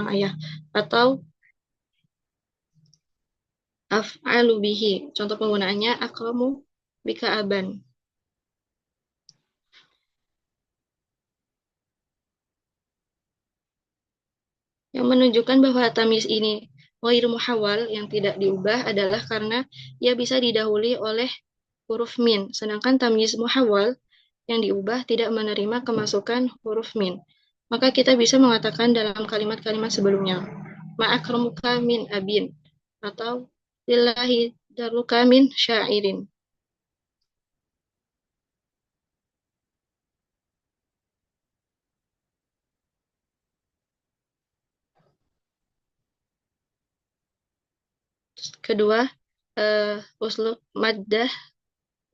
seorang ayah. Atau af'alu bihi. Contoh penggunaannya akramu bika aban. Yang menunjukkan bahwa tamyiz ini ghairu muhawwal yang tidak diubah adalah karena ia bisa didahului oleh huruf min, sedangkan tamyiz muhawwal yang diubah tidak menerima kemasukan huruf min. Maka kita bisa mengatakan dalam kalimat-kalimat sebelumnya, ma'akramuka min abin, atau lillahi daruka min syairin. Kedua, uslub maddah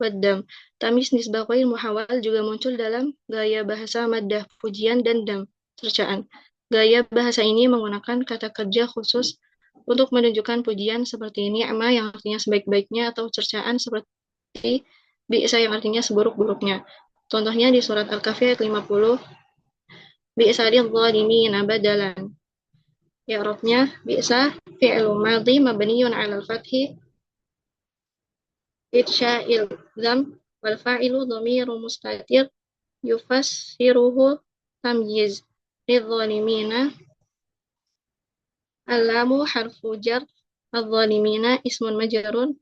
waddam. Tamyiz nisbah ghair muhawwal juga muncul dalam gaya bahasa maddah, pujian, dan dam, cercaan. Gaya bahasa ini menggunakan kata kerja khusus untuk menunjukkan pujian seperti ni'mah yang artinya sebaik-baiknya, atau cercaan seperti bi'sa yang artinya seburuk-buruknya. Contohnya di surat Al-Kahfi ayat 50, bi'sa lidh-dhalimina badalan. I'rabnya bi'sa fi'lu madhi mabniyun 'alal fathi itsya'il dzam wal fa'ilu dhamiru mustatir yufassiruhu tamyiz lidh-dhalimina al-lamu harfu jar adh-dhalimina ismun majrurun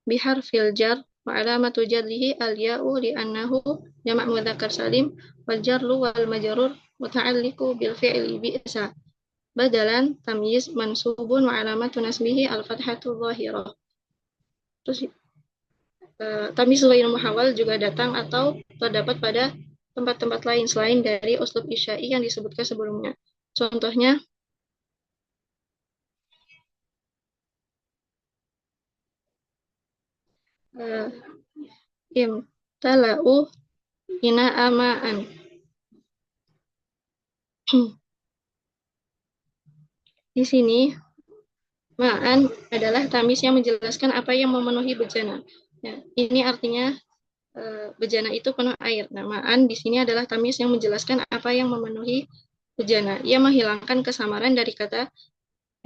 biharfil jar wa alamatu jarrihi al-ya'u li'annahu jama' mudzakkar salim wal jarru wal majrur muta'alliqu bil fi'li bi'sa badalan tamyiz mansubun wa alamatu nasbihi al-fathatu dhahirah. Terus tamyiz ghairu muhawwal juga datang atau terdapat pada tempat-tempat lain selain dari uslub isya'i yang disebutkan sebelumnya. Contohnya imtala'u ina ama'an. Di sini ma'an adalah tamyiz yang menjelaskan apa yang memenuhi bejana. Ya, ini artinya bejana itu penuh air. Nah, ma'an di sini adalah tamyiz yang menjelaskan apa yang memenuhi bejana. Ia menghilangkan kesamaran dari kata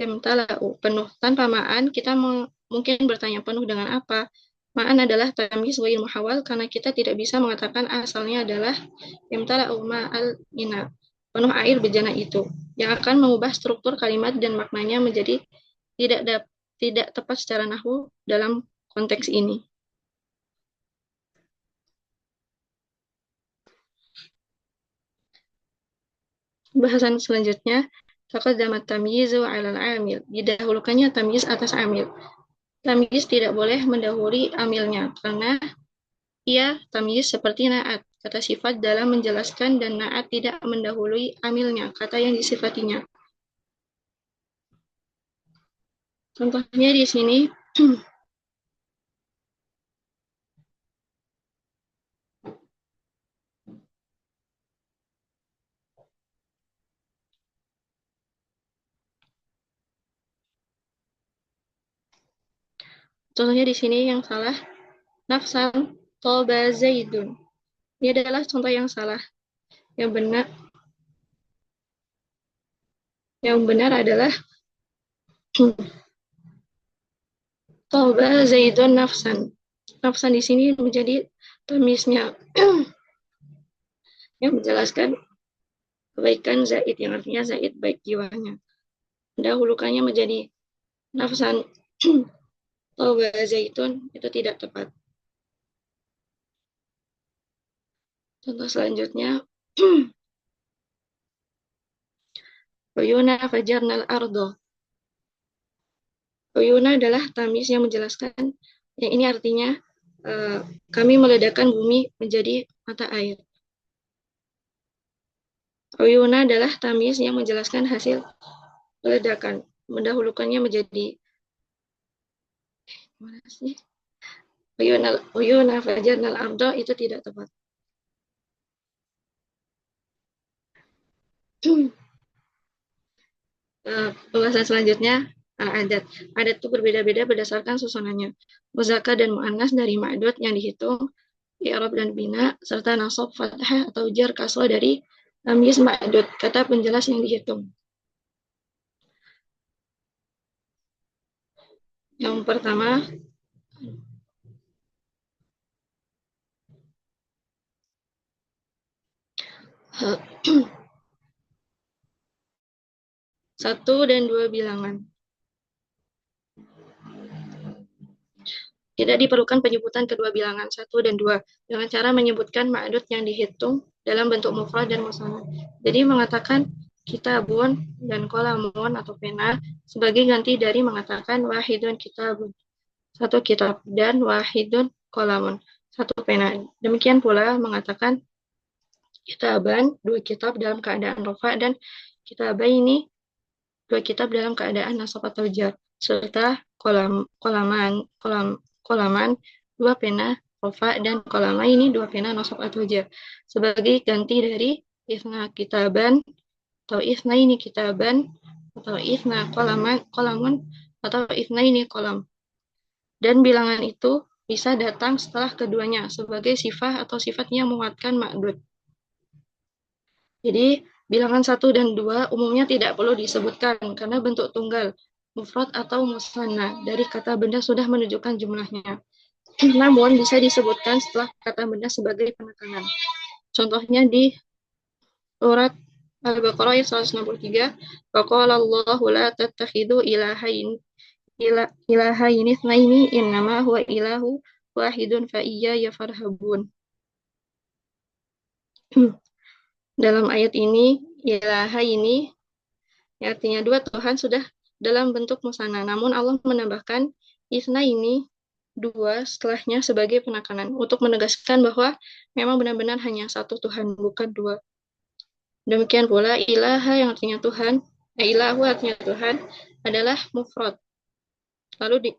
imtala'u, penuh. Tanpa ma'an kita mungkin bertanya penuh dengan apa? Ma'an adalah tamyiz ghair muhawwal karena kita tidak bisa mengatakan asalnya adalah imtala'u ma'al ina, penuh air bejana itu, yang akan mengubah struktur kalimat dan maknanya menjadi tidak tepat secara nahwu dalam konteks ini. Bahasan selanjutnya, taqaddamat tamyizu 'alal 'amil. Didahulukannya tamyiz atas amil. Tamyiz tidak boleh mendahului amilnya karena ia tamyiz seperti na'at, kata sifat dalam menjelaskan, dan na'at tidak mendahului amilnya, kata yang disifatinya. Contohnya di sini yang salah, nafsan toba zaidun. Ini adalah contoh yang salah. Yang benar adalah toba zaidun nafsan. Nafsan di sini menjadi tamyiznya yang menjelaskan kebaikan Zaid, yang artinya Zaid baik jiwanya. Mendahulukannya menjadi nafsan toba zaitun, itu tidak tepat. Contoh selanjutnya, uyuna fajarnal ardo. Uyuna adalah tamyiz yang menjelaskan, yang ini artinya kami meledakkan bumi menjadi mata air. Uyuna adalah tamyiz yang menjelaskan hasil ledakan. Mendahulukannya menjadi mana sih? Uyuna fajarnal ardo, itu tidak tepat. Pembahasan selanjutnya, adat. Adat itu berbeda-beda berdasarkan susunannya. Muzakkar dan mu'annas dari ma'dud yang dihitung, i'rab dan bina, serta nasab, fathah atau jar kasrah dari tamyiz ma'dud, kata penjelas yang dihitung. Yang pertama, satu dan dua bilangan. Tidak diperlukan penyebutan kedua bilangan satu dan dua dengan cara menyebutkan ma'dud yang dihitung dalam bentuk mufrad dan musanna. Jadi mengatakan kitabun dan kolamun atau pena sebagai ganti dari mengatakan wahidun kitabun, satu kitab, dan wahidun kolamun, satu pena. Demikian pula mengatakan kitaban, dua kitab dalam keadaan rofa, dan kitabaini, dua kitab dalam keadaan nasab atau jar, serta kolaman, dua pena rofa, dan kolama ini dua pena nasab atau jar sebagai ganti dari isna kitaban atau isna ini kitaban atau isna kolamun atau isna ini kolam. Dan bilangan itu bisa datang setelah keduanya sebagai sifat atau sifatnya menguatkan ma'dud. Jadi bilangan 1 dan 2 umumnya tidak perlu disebutkan karena bentuk tunggal, mufrad atau musanna dari kata benda sudah menunjukkan jumlahnya. Namun bisa disebutkan setelah kata benda sebagai penekanan. Contohnya di surat Al-Baqarah ayat 163, wa qala Allahu la tattakhidhu ilahaini itsnaini innama huwa ilahu wahidun fa iyaya farhabun. Dalam ayat ini ilaha ini artinya dua Tuhan sudah dalam bentuk musanna. Namun Allah menambahkan isna ini dua setelahnya sebagai penekanan untuk menegaskan bahwa memang benar-benar hanya satu Tuhan, bukan dua. Demikian pula ilaha yang artinya Tuhan, ilahu artinya Tuhan adalah mufrad. Lalu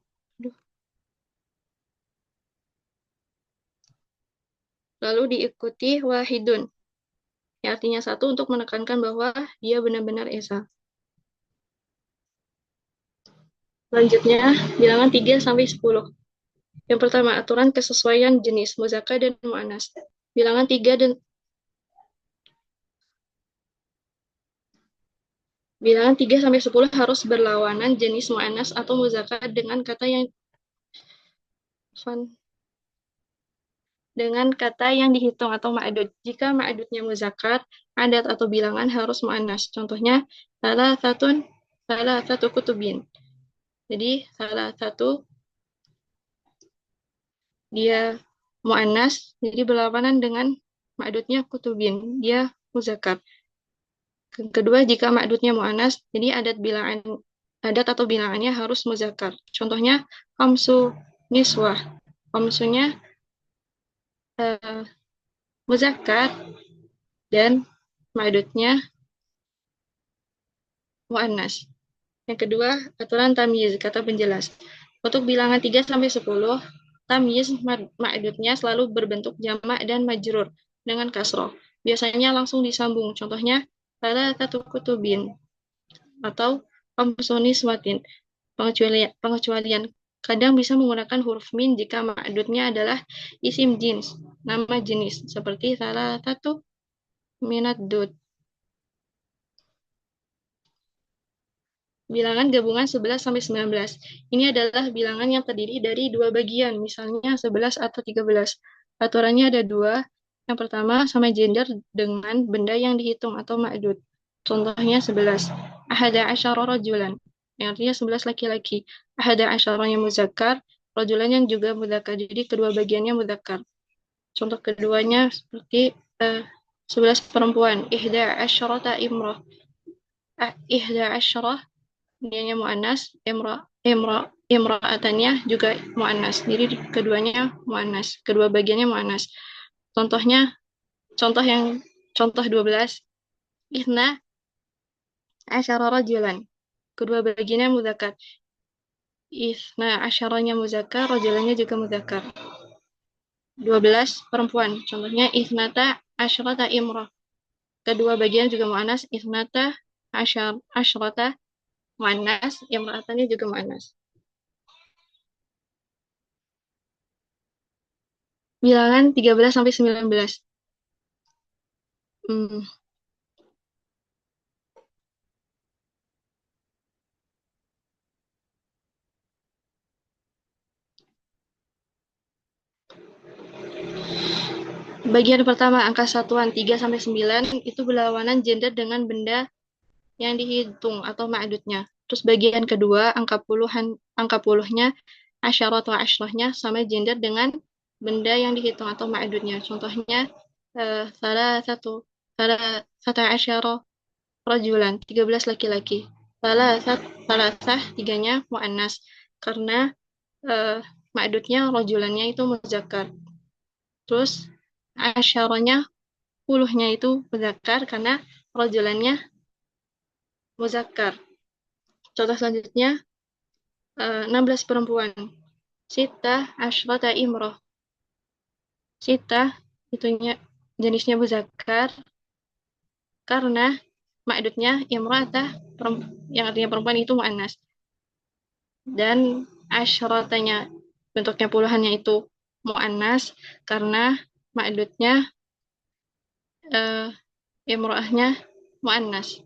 diikuti wahidun yang artinya satu untuk menekankan bahwa dia benar-benar esa. Selanjutnya, bilangan 3 sampai 10. Yang pertama, aturan kesesuaian jenis muzakkar dan muannas. Bilangan 3 dan bilangan 3 sampai 10 harus berlawanan jenis muannas atau muzakkar dengan kata yang dihitung atau ma'dud. Jika ma'dudnya muzakkar, adat atau bilangan harus muannas. Contohnya, salah satu kutubin. Jadi, salah satu dia muannas, jadi berlawanan dengan ma'dudnya kutubin. Dia muzakkar. Kedua, jika ma'dudnya mu'anas, jadi adat atau bilangannya harus muzakkar. Contohnya, khamsu niswah. Khamsunya muzakkar dan ma'dudnya mu'anas. Yang kedua, aturan tamyiz, kata penjelas. Untuk bilangan 3 sampai 10, tamyiz ma'dudnya selalu berbentuk jamak dan majrur dengan kasroh. Biasanya langsung disambung. Contohnya, salah satu kutubin atau khamsuniswatin. Pengecualian kadang bisa menggunakan huruf min jika ma'dudnya adalah isim jins, nama jenis, seperti salah satu minat dud. Bilangan gabungan 11 sampai 19. Ini adalah bilangan yang terdiri dari dua bagian, misalnya 11 atau 13. Aturannya ada dua. Yang pertama, sama gender dengan benda yang dihitung atau ma'dud. Contohnya 11. Ahada asyara rajulan. Yang artinya 11 laki-laki. Ahada asyaranya muzakkar, rajulan yang juga muzakkar. Jadi kedua bagiannya muzakkar. Contoh keduanya seperti 11 perempuan. Ihda asyarata imrah. Ihda asyarah dianya muannas, imra'atannya juga muannas. Jadi keduanya muannas, kedua bagiannya muannas. Contoh 12, ihna asyara rajulan. Kedua bagiannya muzakkar. Ihna asyaranya muzakkar, rajulannya juga muzakkar. 12 perempuan. Contohnya ihnata asyrata imrah. Kedua bagian juga muannas, ihnata asyrata muannas, imra'atannya juga muannas. Bilangan 13 sampai 19. Bagian pertama, angka satuan 3 sampai 9 itu berlawanan gender dengan benda yang dihitung atau ma'dudnya. Terus bagian kedua, angka puluhnya, asyarah atau asyrahnya sama gender dengan benda yang dihitung atau ma'dudnya. Contohnya, salah satu asyarah rajulan, 13 laki-laki. Salasah, tiganya mu'annas. Karena ma'dudnya rajulannya itu muzakkar. Terus asyarahnya, puluhnya itu muzakkar karena rajulannya muzakkar. Contoh selanjutnya, 16 perempuan. Sita asyrata imroh. Sita itunya jenisnya muzakkar karena ma'dudnya imra'atah yang artinya perempuan itu mu'annas. Dan asyratanya bentuknya puluhannya itu mu'annas karena ma'dudnya imra'ahnya mu'annas.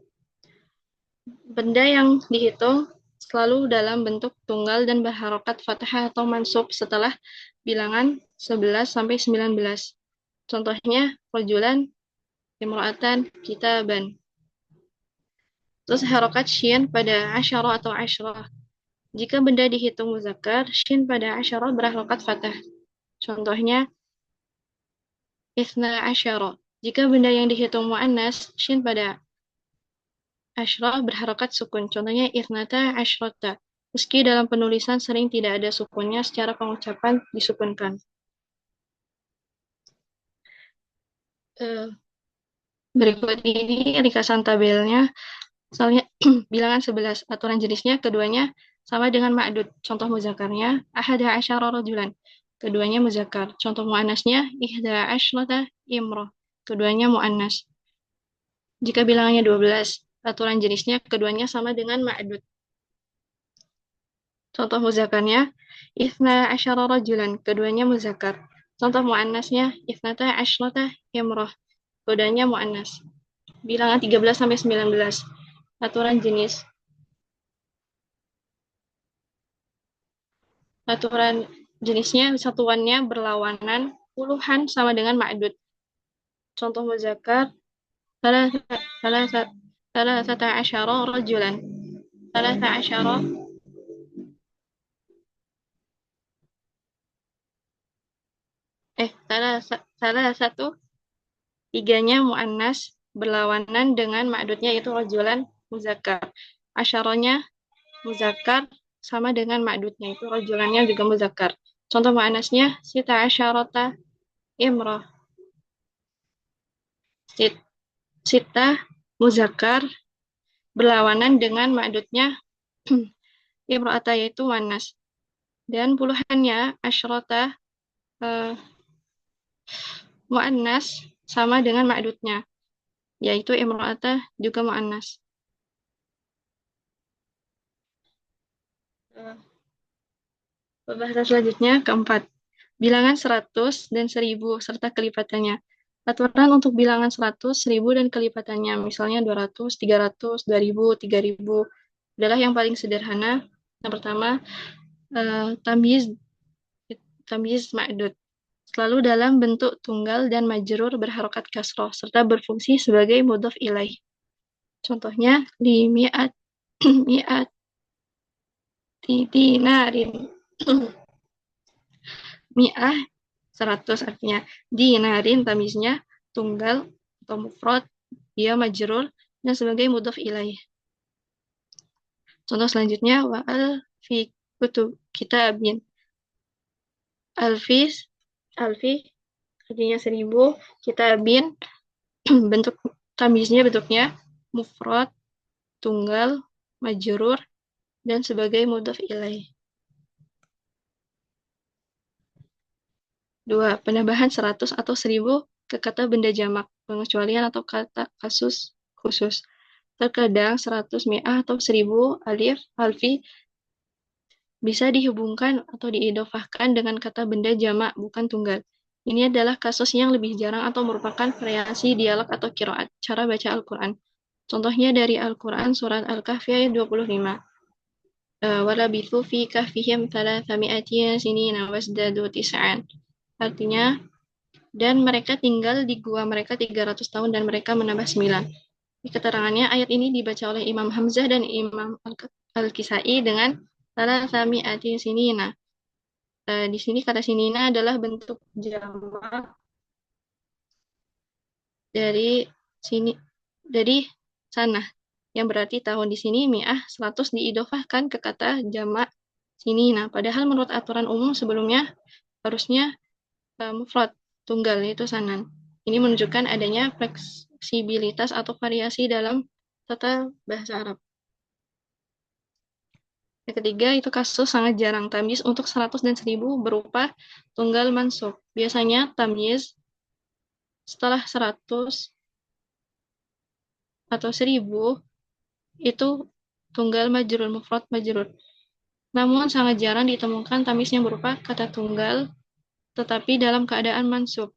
Benda yang dihitung selalu dalam bentuk tunggal dan berharokat fathah atau mansub setelah bilangan 11 sampai 19. Contohnya rajulan, imra'atan, kitaban. Terus harokat syin pada asyarah atau asyrah. Jika benda dihitung muzakkar, syin pada asyarah berharokat fathah. Contohnya isna asyarah. Jika benda yang dihitung mu'annas, syin pada asyrah berharokat sukun. Contohnya isnata asyrata. Meski dalam penulisan sering tidak ada sukunnya, secara pengucapan disukunkan. Berikut ini ringkasan tabelnya. Misalnya bilangan 11, aturan jenisnya keduanya sama dengan ma'dud. Contoh muzakarnya ahada asyara rajulan. Keduanya muzakkar. Contoh muannasnya ihda asyrata imroh. Keduanya muannas. Jika bilangannya 12, aturan jenisnya keduanya sama dengan ma'dud. Contoh muzakarnya ithna asyara rajulan. Keduanya muzakkar. Contoh muannasnya ithnata asyrata imroh. Keduanya muannas. Bilangan 13 sampai 19. Aturan jenis. Aturan jenisnya satuannya berlawanan, puluhan sama dengan ma'dud. Contoh muzakkar salasata asyara rajulan. Salasa asyara salah satu tiganya muannas berlawanan dengan ma'dudnya itu rajulan muzakkar. Asyaranya muzakkar sama dengan ma'dudnya itu rajulannya juga muzakkar. Contoh muannasnya sita asyarata imrah. Sita muzakkar berlawanan dengan ma'dudnya imra'ata yaitu muannas. Dan puluhannya asyrata muannas sama dengan ma'dudnya yaitu imra'ata juga muannas. Pembahasan selanjutnya keempat, bilangan 100 dan 1000 serta kelipatannya. Aturan untuk bilangan 100, 1000 dan kelipatannya, misalnya 200, 300, 2000, 3000 adalah yang paling sederhana. Yang pertama, tamyiz ma'dud. Selalu dalam bentuk tunggal dan majrur berharokat kasroh serta berfungsi sebagai mudhof ilaih. Contohnya mi'at dinarin. Mi'ah 100 artinya dinarin tamiznya tunggal atau mufrad, dia majrur dan sebagai mudhof ilaih. Contoh selanjutnya wa'al fi kutub kitabin. Alfi artinya 1000, kitabin bentuk tamiznya bentuknya mufrad, tunggal, majrur dan sebagai mudhof ilaih. 2. Penambahan 100 atau 1000 ke kata benda jamak, pengecualian atau kata kasus khusus. Terkadang 100 mi'ah atau 1000 alif alfi bisa dihubungkan atau diidofahkan dengan kata benda jamak bukan tunggal. Ini adalah kasus yang lebih jarang atau merupakan variasi dialog atau qiraat, cara baca Al-Quran. Contohnya dari Al-Quran surat Al-Kahfi ayat 25. Walabithu fi kahfihim thalathami'atin sinina wasdadu tis'an. Artinya dan mereka tinggal di gua mereka 300 tahun dan mereka menambah 9. Di keterangannya, ayat ini dibaca oleh Imam Hamzah dan Imam Al-Kisai dengan salah sami ati sinina. Di sini kata sinina adalah bentuk jamak dari sini dari sana yang berarti tahun. Di sini mi'ah 100 diidofahkan ke kata jamak sinina. Padahal menurut aturan umum sebelumnya harusnya mufrad tunggal yaitu sanan. Ini menunjukkan adanya fleksibilitas atau variasi dalam tata bahasa Arab. Yang ketiga itu kasus sangat jarang tamyiz untuk 100 dan 1000 berupa tunggal mansub. Biasanya tamyiz setelah 100 atau 1000 itu tunggal majrur, mufrad majrur. Namun sangat jarang ditemukan tamyiz yang berupa kata tunggal tetapi dalam keadaan mansub.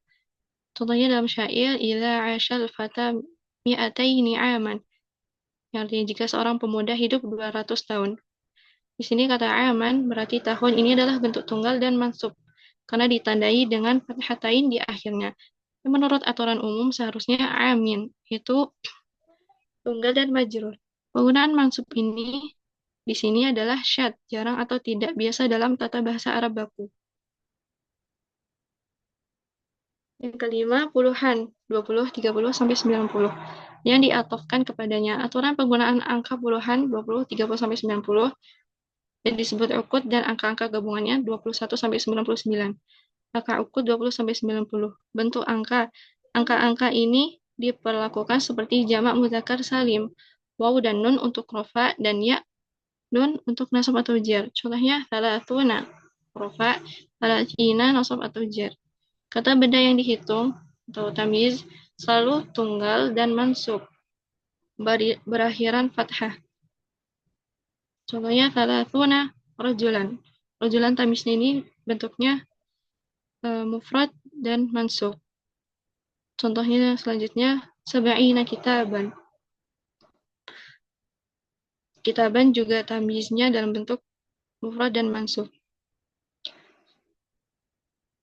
Contohnya dalam syair ila ashal fata mi'ataini aman. Yang artinya jika seorang pemuda hidup 200 tahun. Di sini kata aman berarti tahun ini adalah bentuk tunggal dan mansub karena ditandai dengan fathatain di akhirnya. Menurut aturan umum seharusnya amin itu tunggal dan majrur. Penggunaan mansub ini di sini adalah syad, jarang atau tidak biasa dalam tata bahasa Arab baku. Yang kelima, puluhan, 20, 30, sampai 90. Yang diatofkan kepadanya. Aturan penggunaan angka puluhan, 20, 30, sampai 90, dan disebut ukut dan angka-angka gabungannya 21 sampai 99. Angka ukut 20 sampai 90. Bentuk angka. Angka-angka ini diperlakukan seperti jamak mudzakkar salim. Waw dan nun untuk rofa dan ya nun untuk nasab atau jar. Contohnya salatuna rofa, salatina nasab atau jar. Kata benda yang dihitung atau tamyiz selalu tunggal dan mansub berakhiran fathah. Contohnya salatuna rajulan. Rajulan tamyiznya ini bentuknya mufrad dan mansub. Contohnya selanjutnya sab'ina kitaban. Kitaban juga tamyiznya dalam bentuk mufrad dan mansub.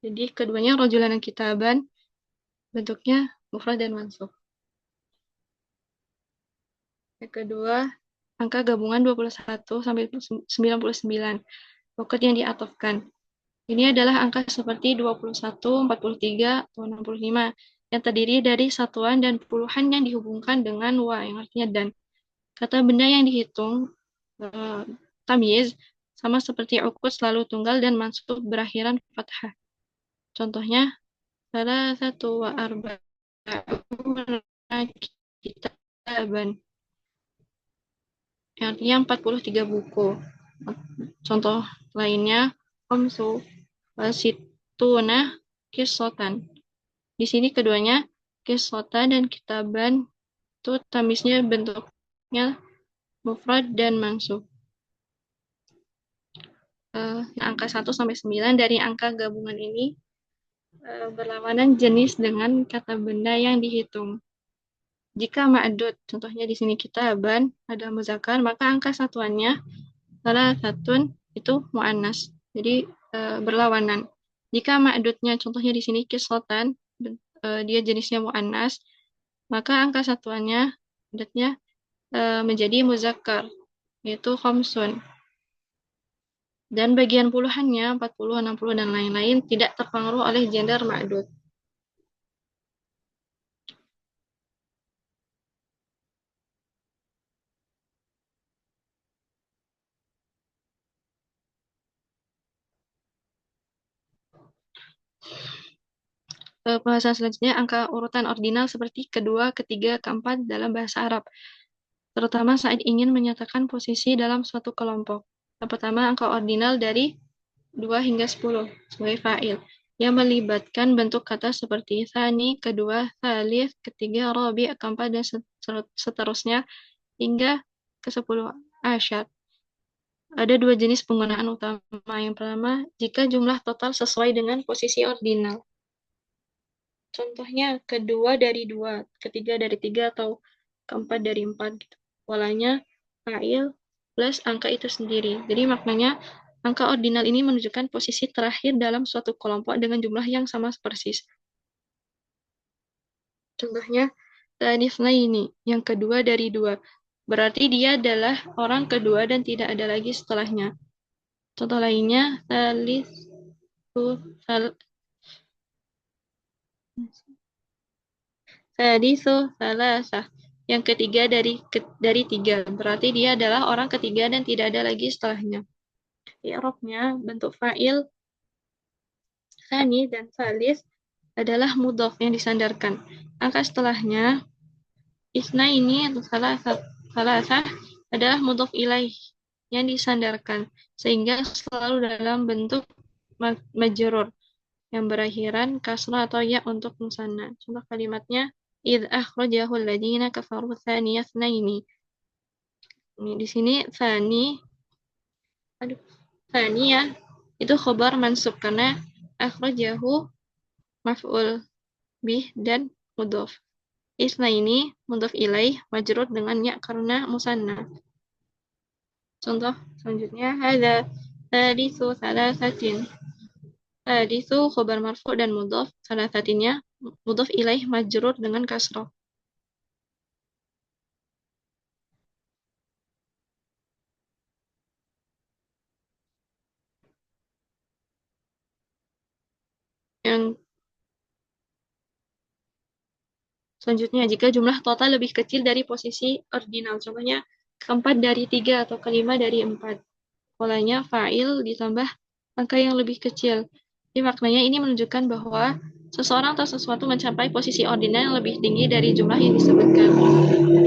Jadi keduanya rajulan dan kitaban bentuknya mufrad dan mansub. Yang kedua, angka gabungan 21 sampai 99. Ukut yang diatofkan. Ini adalah angka seperti 21, 43, atau 65 yang terdiri dari satuan dan puluhan yang dihubungkan dengan wa yang artinya dan. Kata benda yang dihitung tamyiz sama seperti ukut selalu tunggal dan mansub berakhiran fathah. Contohnya salah satu wa arba'una kitaban yang artinya 43 buku. Contoh lainnya khamsu wasituna kisotan. Di sini keduanya kisota dan kitaban itu tamiznya bentuknya mufrad dan mansub. Angka 1 sampai 9 dari angka gabungan ini berlawanan jenis dengan kata benda yang dihitung. Jika ma'dud, contohnya di sini kitaban ada muzakkar, maka angka satuannya salah satun itu mu'annas. Jadi berlawanan. Jika ma'dudnya contohnya di sini kisotan, dia jenisnya mu'annas, maka angka satuannya adatnya menjadi muzakkar, yaitu khamsun. Dan bagian puluhannya 40, 60 dan lain-lain tidak terpengaruh oleh gender ma'dud. Pembahasan selanjutnya angka urutan ordinal seperti kedua, ketiga, keempat dalam bahasa Arab, terutama saat ingin menyatakan posisi dalam suatu kelompok. Yang pertama, angka ordinal dari 2 hingga 10 sebagai fa'il yang melibatkan bentuk kata seperti tsani, kedua, tsalits, ketiga, rabi', keempat, dan seterusnya hingga ke-10 asyar. Ada dua jenis penggunaan utama. Yang pertama, jika jumlah total sesuai dengan posisi ordinal. Contohnya kedua dari 2, ketiga dari 3, atau keempat dari 4. Gitu. Polanya fa'il plus angka itu sendiri. Jadi maknanya angka ordinal ini menunjukkan posisi terakhir dalam suatu kelompok dengan jumlah yang sama persis. Contohnya, Tanisna ini, yang kedua dari dua. Berarti dia adalah orang kedua dan tidak ada lagi setelahnya. Contoh lainnya, sal, salasah. Yang ketiga dari tiga. Berarti dia adalah orang ketiga dan tidak ada lagi setelahnya. I'rabnya bentuk fa'il, tsani dan salis adalah mudhof yang disandarkan. Angka setelahnya isna ini atau salasah adalah mudhof ilaih yang disandarkan sehingga selalu dalam bentuk majrur yang berakhiran kasrah atau ya untuk musanna. Contoh kalimatnya idh akhrajahu alladziina kafaru tsaniya tsnaini. Ini di sini tsani ya itu khobar mansub karena akhrajahu maf'ul bih dan mudhof. Isna ini mudhof ilaih majrur dengan ya karena musanna. Contoh selanjutnya hadza thalitsu thalatsatin. Thalitsu khobar marfu' dan mudhof, thalatsatinnya mudhof ilaih majrur dengan kasrah. Yang selanjutnya, jika jumlah total lebih kecil dari posisi ordinal, contohnya keempat dari tiga atau kelima dari empat. Polanya fa'il ditambah angka yang lebih kecil. Jadi maknanya ini menunjukkan bahwa seseorang atau sesuatu mencapai posisi ordinal yang lebih tinggi dari jumlah yang disebutkan.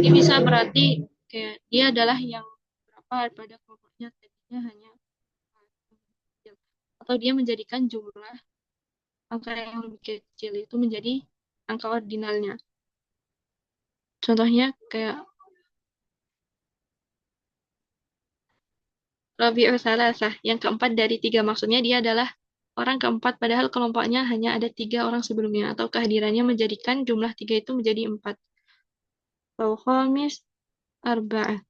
Ini bisa berarti kayak dia adalah yang berapa pada kelompoknya tadinya hanya kecil. Atau dia menjadikan jumlah angka yang lebih kecil itu menjadi angka ordinalnya. Contohnya kayak Rabi'u Salasah, yang keempat dari tiga. Maksudnya dia adalah orang keempat, padahal kelompoknya hanya ada tiga orang sebelumnya, atau kehadirannya menjadikan jumlah tiga itu menjadi empat. Atau khamis arba'ah,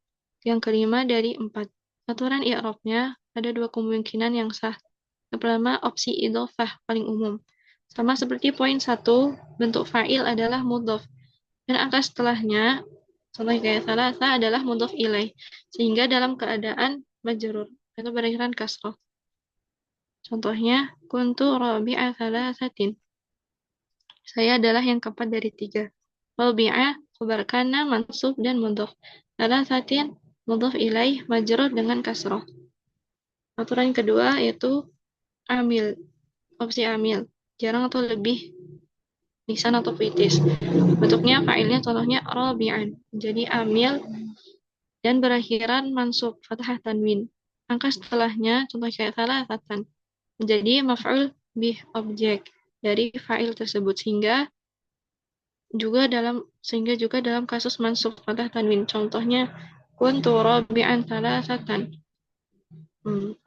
yang kelima dari empat. Aturan i'rabnya ada dua kemungkinan yang sah. Yang pertama, opsi idhofah paling umum. Sama seperti poin 1, bentuk fa'il adalah mudhof. Dan angka setelahnya, contohnya kayak salasa adalah mudhof ilaih. Sehingga dalam keadaan majrur, itu berakhiran kasroh. Contohnya, kuntu rabi'a salasatin. Saya adalah yang keempat dari tiga. Rabi'a, khabar kana, mansub, dan mudhof. Salasatin, mudhof ilaih, majrur dengan kasroh. Aturan kedua yaitu amil, opsi amil. Jarang atau lebih lisan atau puitis. Bentuknya fa'ilnya contohnya rabi'an. Jadi amil dan berakhiran mansub fathah tanwin. Angka setelahnya contoh kayak salasatan menjadi maf'ul bih objek dari fa'il tersebut sehingga juga dalam kasus mansub fathah tanwin. Contohnya kuntu rabi'an salasatan.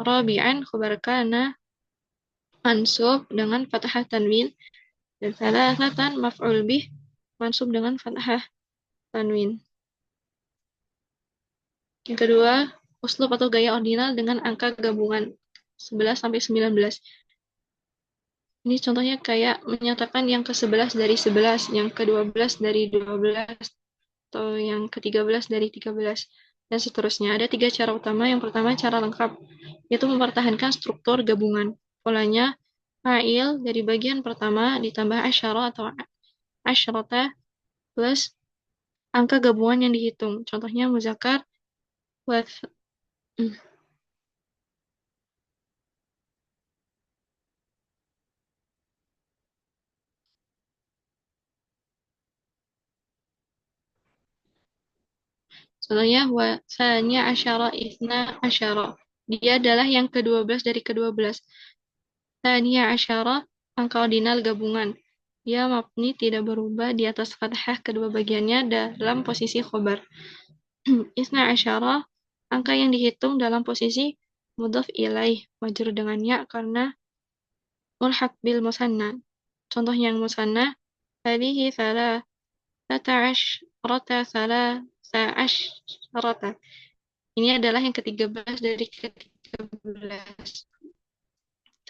Rabi'an khabar kana mansub dengan fathah tanwin dan salasatan maf'ul bih mansub dengan fathah tanwin. Yang kedua, uslub atau gaya ordinal dengan angka gabungan 11 sampai 19. Ini contohnya kayak menyatakan yang ke-11 dari 11, yang ke-12 dari 12, atau yang ke-13 dari 13, dan seterusnya. Ada tiga cara utama. Yang pertama, cara lengkap, yaitu mempertahankan struktur gabungan. Polanya, fa'il dari bagian pertama ditambah asyara atau asyrata plus angka gabungan yang dihitung. Contohnya muzakkar, contohnya wasanya asyara isna asyara. Dia adalah yang ke-12 dari ke-12. Tania asyara, angka ordinal gabungan. Dia mabni tidak berubah di atas fathah kedua bagiannya dalam posisi khobar. Isna asyara, angka yang dihitung dalam posisi mudhof ilaih, majrur dengan ya karena mulhaq bil musanna. Contoh yang musanna, hadihi salasata asyrata salasa asyrata. Ini adalah yang ke-13 dari ke-13.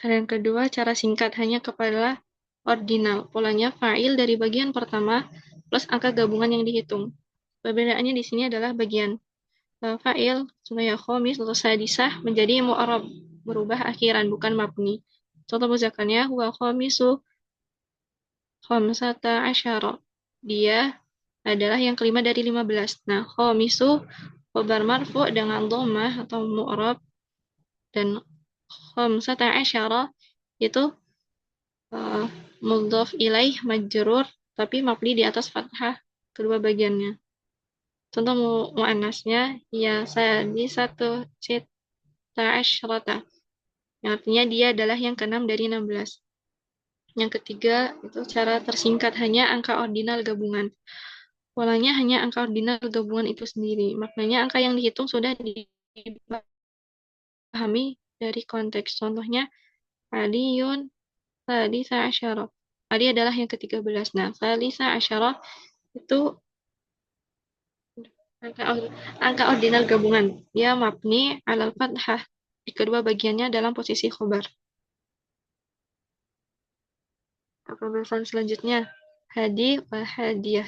Cara yang kedua, cara singkat hanya kepada ordinal. Polanya fa'il dari bagian pertama plus angka gabungan yang dihitung. Perbedaannya di sini adalah bagian fa'il, contohnya khomis atau sadisah menjadi mu'arab, berubah akhiran, bukan mabni. Contoh muzakarnya, huwa khomisu khamsata asyara. Dia adalah yang kelima dari 15. Nah, khomisu khobar marfu dengan dhammah atau mu'arab, dan khamsata asyara itu uh, mudhaf ilaih majrur, tapi mabni di atas fathah kedua bagiannya. Contoh muannasnya ya sadi satu cita asyrata, yang artinya dia adalah yang keenam dari 16. Yang ketiga itu cara tersingkat, hanya angka ordinal gabungan. Polanya hanya angka ordinal gabungan itu sendiri. Maknanya angka yang dihitung sudah dipahami dari konteks. Contohnya Aliyun salisa asyara. Ali adalah yang ke-13. Nah, salisa asyara itu angka ordinal gabungan. Dia mabni alal fathah di kedua bagiannya dalam posisi khobar. Pembahasan selanjutnya, hadi wa hadiyah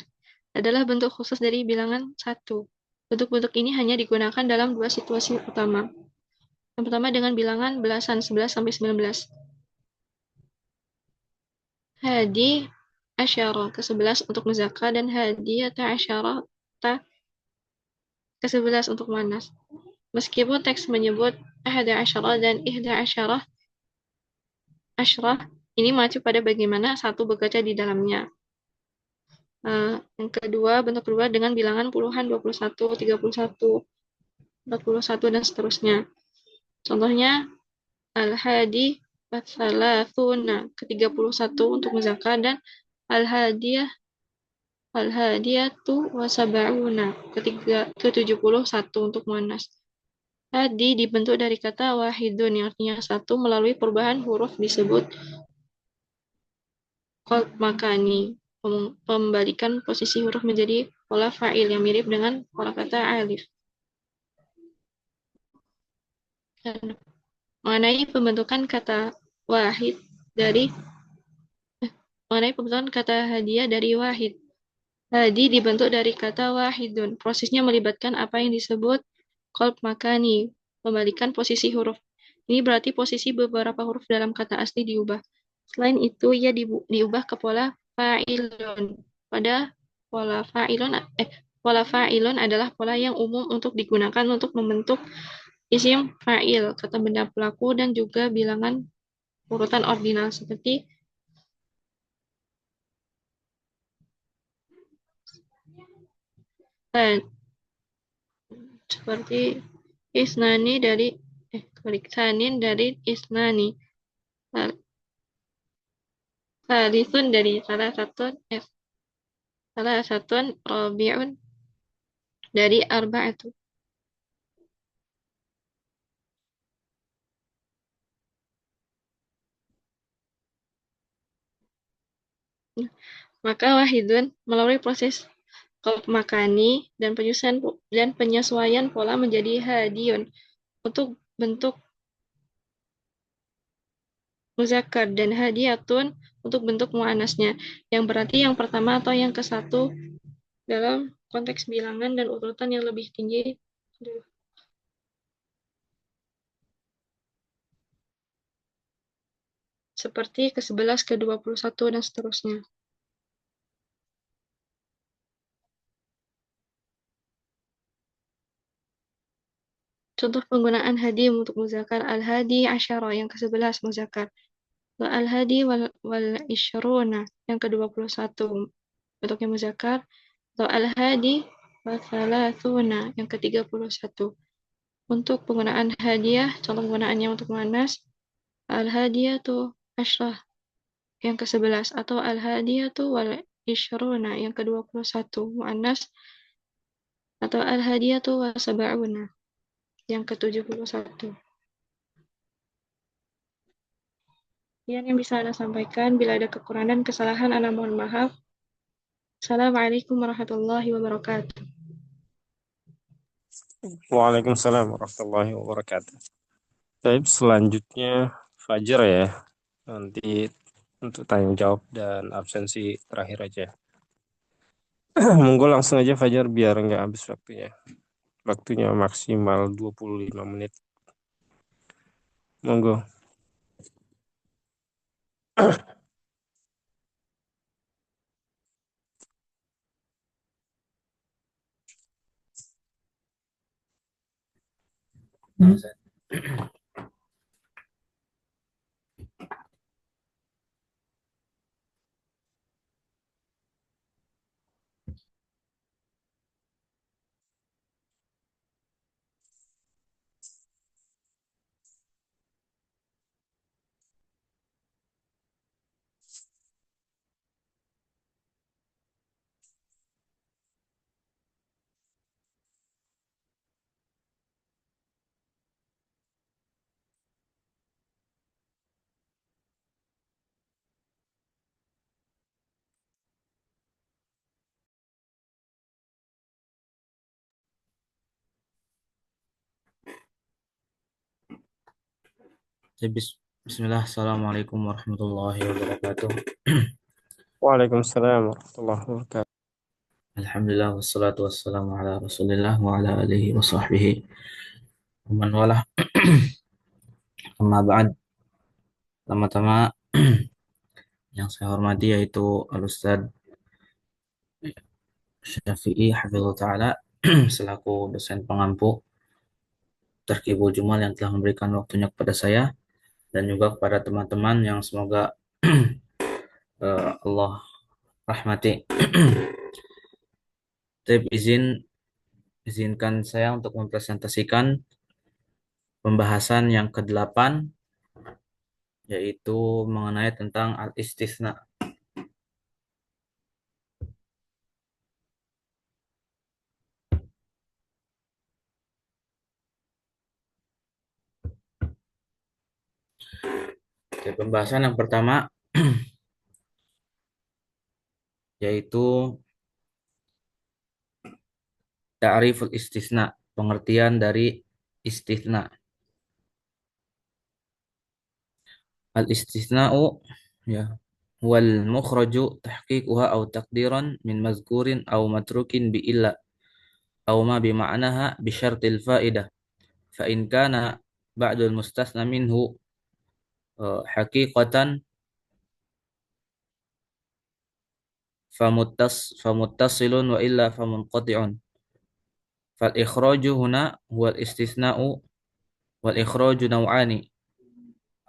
adalah bentuk khusus dari bilangan 1. Bentuk-bentuk ini hanya digunakan dalam dua situasi utama. Yang pertama dengan bilangan belasan 11 sampai 19. Hadi asyara ke-11 untuk muzakkar dan hadiyata asyara ke-11 untuk muannas. Meskipun teks menyebut ahada asyara dan ihda asyarah ini mengacu pada bagaimana satu bekerja di dalamnya. Yang kedua, bentuk kedua dengan bilangan puluhan, 21, 31, 41, dan seterusnya. Contohnya, al-hadi wathalathuna ke-31 untuk muzakkar dan al-hadiyah al-hadiyatu wasaba'una ke-71 untuk muannas. Hadi dibentuk dari kata wahidun yang artinya satu melalui perubahan huruf disebut qalb makani, pembalikan posisi huruf menjadi pola fa'il yang mirip dengan pola kata alif. Dan mengenai pembentukan kata wahid dari mengenai pembentukan kata hadiah dari wahid. Hadi dibentuk dari kata wahidun. Prosesnya melibatkan apa yang disebut qalb makani, pembalikan posisi huruf. Ini berarti posisi beberapa huruf dalam kata asli diubah. Selain itu, ia diubah ke pola fa'ilun. Pada pola fa'ilun adalah pola yang umum untuk digunakan untuk membentuk isim fa'il, kata benda pelaku, dan juga bilangan urutan ordinal seperti seperti isnani dari sanin dari isnani, salisun dari salah satu rabi'un dari arba'atu. Maka wahidun melalui proses qalb makani dan penyesuaian pola menjadi hadiyun untuk bentuk muzakkar dan hadiyatun untuk bentuk muannasnya, yang berarti yang pertama atau yang ke satu dalam konteks bilangan dan urutan yang lebih tinggi seperti ke-11, ke-21, dan seterusnya. Contoh penggunaan hadi untuk muzakkar, al-hadi asyara yang ke-11 muzakkar, wa al-hadi wal isyruna yang ke-21 bentuknya muzakkar, atau al-hadi wa thalathuna yang ke-31. Untuk penggunaan hadiah, contoh penggunaannya untuk muannas, al-hadiyatu asyrah yang ke-11 atau al-hadiyatu wal isyruna yang ke-21 muannas, atau al-hadiyatu wa sab'una yang ke-71. Yang bisa Anda sampaikan. Bila ada kekurangan dan kesalahan, Anda mohon maaf. Assalamualaikum warahmatullahi wabarakatuh. Waalaikumsalam warahmatullahi wabarakatuh. Baik, selanjutnya Fajar ya. Nanti untuk tanya jawab dan absensi terakhir aja. Monggo langsung aja Fajar biar nggak habis waktunya. Waktunya maksimal 25 menit. Monggo. Bismillah, Assalamualaikum warahmatullahi wabarakatuh. Waalaikumsalam warahmatullahi wabarakatuh. Alhamdulillah, wassalatu wassalamu ala rasulillah wa ala alihi wa sahbihi wa man walah. Amma ba'd. Pertama-tama yang saya hormati yaitu Al-Ustaz Syafi'i Hafizullah Ta'ala selaku dosen pengampu Terkibul Jumal yang telah memberikan waktunya kepada saya dan juga kepada teman-teman yang semoga Allah rahmati. Tapi izinkan saya untuk mempresentasikan pembahasan yang ke-8 yaitu mengenai tentang al-istisna. Oke, pembahasan yang pertama yaitu ta'riful istisna, pengertian dari istisna. Al-istisna'u ya wal mukhraju tahqiquha aw taqdiran min mazkurin aw matrukin bi illa aw ma bi ma'naha bi syartil fa'idah fa in kana ba'dul mustasna minhu haqiqatan famuttasilun wa illa famunqati'un. Fal ikhraju huna huwa al-istisna'u wal ikhraju naw'ani.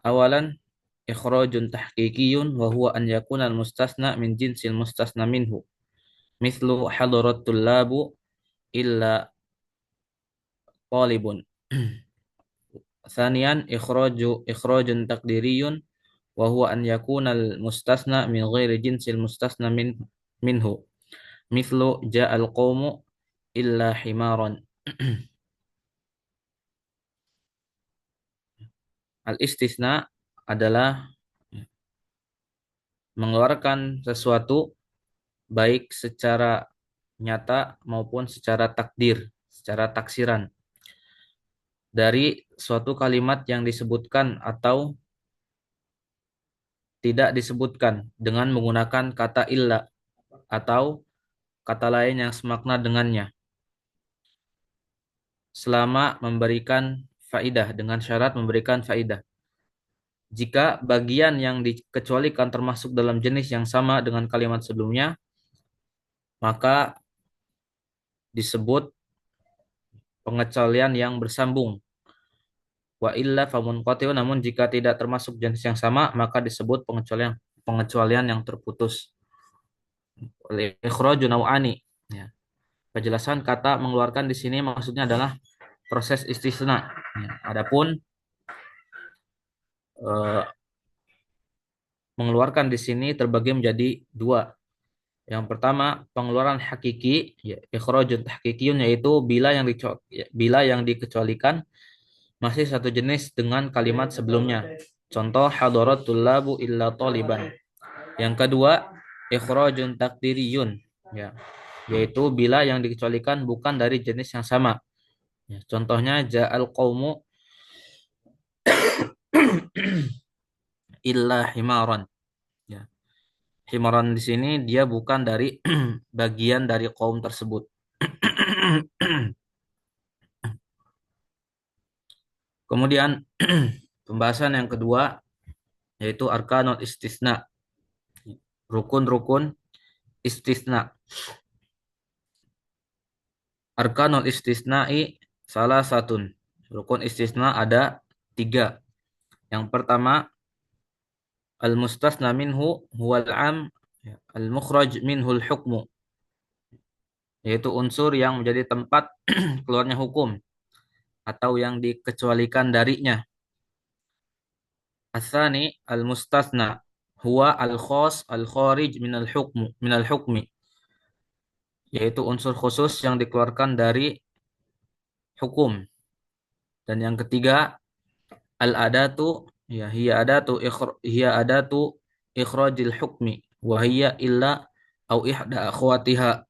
Awalan ikhrajun tahqiqiyun wa huwa an yakuna al-mustasna min jinsil mustasna minhu mithlu hadarat tullabu illa talibun. Thaniyan ikhrajun taqdiriyun wa huwa an yakuna al-mustasna min ghairi jinsil mustasna minhu mithlu ja'al qawmu illa himaran. Al-istisna adalah mengeluarkan sesuatu baik secara nyata maupun secara takdir, secara taksiran dari suatu kalimat yang disebutkan atau tidak disebutkan dengan menggunakan kata illa atau kata lain yang semakna dengannya selama memberikan faidah, dengan syarat memberikan faidah. Jika bagian yang dikecualikan termasuk dalam jenis yang sama dengan kalimat sebelumnya, maka disebut pengecualian yang bersambung. Wa illa famunqati'un, namun jika tidak termasuk jenis yang sama, maka disebut pengecualian yang terputus. Ikhraju naw'ani. Ya. Penjelasan kata mengeluarkan di sini maksudnya adalah proses istisna. Ya. Adapun mengeluarkan di sini terbagi menjadi dua. Yang pertama, pengeluaran hakiki, ya, ikhrajun tahqiqiyun, yaitu bila yang dikecualikan masih satu jenis dengan kalimat sebelumnya. Contoh hadarat tullabu illa taliban. Yang kedua, ikhrajun taqdiriyun, ya, yaitu bila yang dikecualikan bukan dari jenis yang sama. Ya, contohnya ja'al qaumu illa himaran. Ya. himaron di sini dia bukan dari bagian dari kaum tersebut. Kemudian pembahasan yang kedua yaitu arkanul istisna, rukun-rukun istisna. Arkanul istisna'i salah satun. Rukun istisna ada 3. Yang pertama, al-mustasna minhu huwal am, al-mukhraj minhul hukmu, yaitu unsur yang menjadi tempat keluarnya hukum atau yang dikecualikan darinya. Asani al-mustasna huwa al-khas al-kharij minal hukmi, yaitu unsur khusus yang dikeluarkan dari hukum. Dan yang ketiga, al-adatu ya hiya adatu ikhrajil hukmi wa hiya illa au ihda akhwatiha.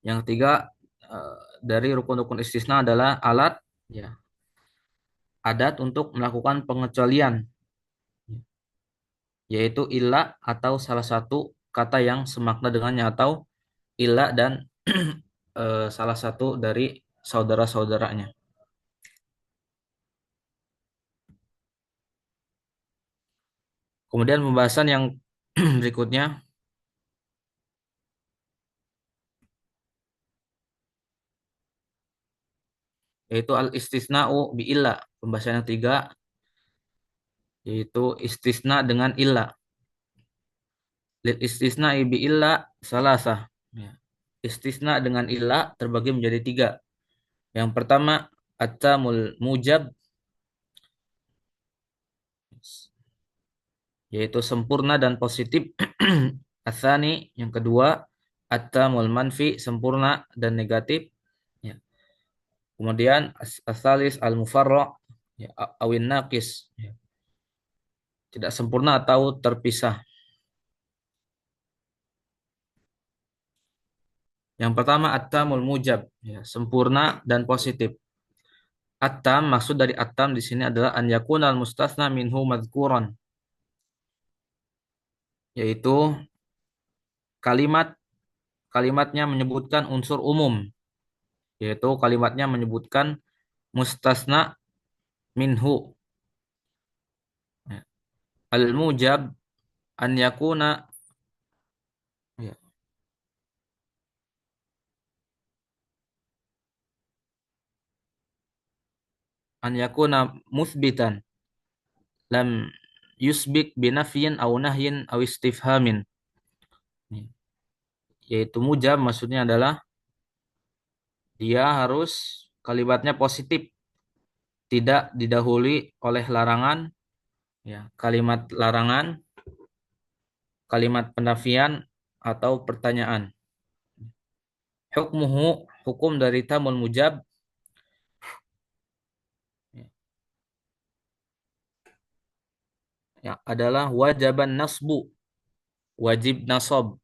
Yang ketiga, dari rukun-rukun istisna adalah alat ya adat untuk melakukan pengecualian, yaitu illa atau salah satu kata yang semakna dengannya, atau illa dan salah satu dari saudara-saudaranya. Kemudian pembahasan yang berikutnya yaitu al-istisna'u bi illa. Pembahasan yang ketiga yaitu istisna dengan illa. Lil istisna'i bi illa salasah. Ya. Istisna dengan illa terbagi menjadi 3. Yang pertama at-tamul mujab, yaitu sempurna dan positif. Atsani, yang kedua at-tamul manfi, sempurna dan negatif. Ya. Kemudian as-salis al-mufarra, ya, awin naqis, ya, tidak sempurna atau terpisah. Yang pertama at-tamul mujab, ya, sempurna dan positif. At-tam, maksud dari at-tam di sini adalah an yakunal mustasna minhu madhkuran, yaitu kalimatnya menyebutkan unsur umum, yaitu kalimatnya menyebutkan mustasna minhu. Ya. Al-mujab an yakuna, ya, an yakuna muthbitan lam yusbik binafyin aw nahyin aw istifhamin. Ya. Yaitu mujab maksudnya adalah dia harus kalimatnya positif, tidak didahului oleh larangan, ya, kalimat larangan, kalimat penafian atau pertanyaan. Hukmuhu, hukum dari tamul mujab, ya, adalah wajaban nasbu, wajib nasab,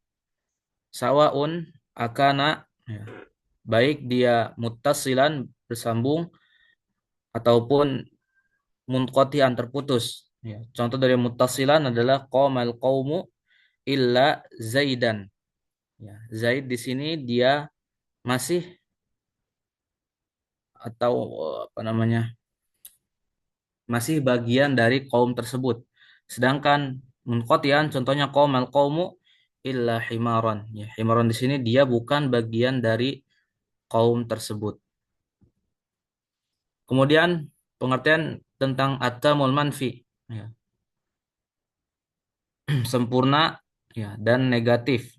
sawaun akana, ya, baik dia muttasilan bersambung ataupun munqati'an terputus. Ya, contoh dari muttasilan adalah qamal qaumu illa zaidan. Ya, Zaid di sini dia masih atau apa namanya, masih bagian dari kaum tersebut. Sedangkan munqati'an contohnya qamal qaumu illa himaran. Ya, himaran di sini dia bukan bagian dari kaum tersebut. Kemudian pengertian tentang at-tamul manfi, ya, sempurna, ya, dan negatif.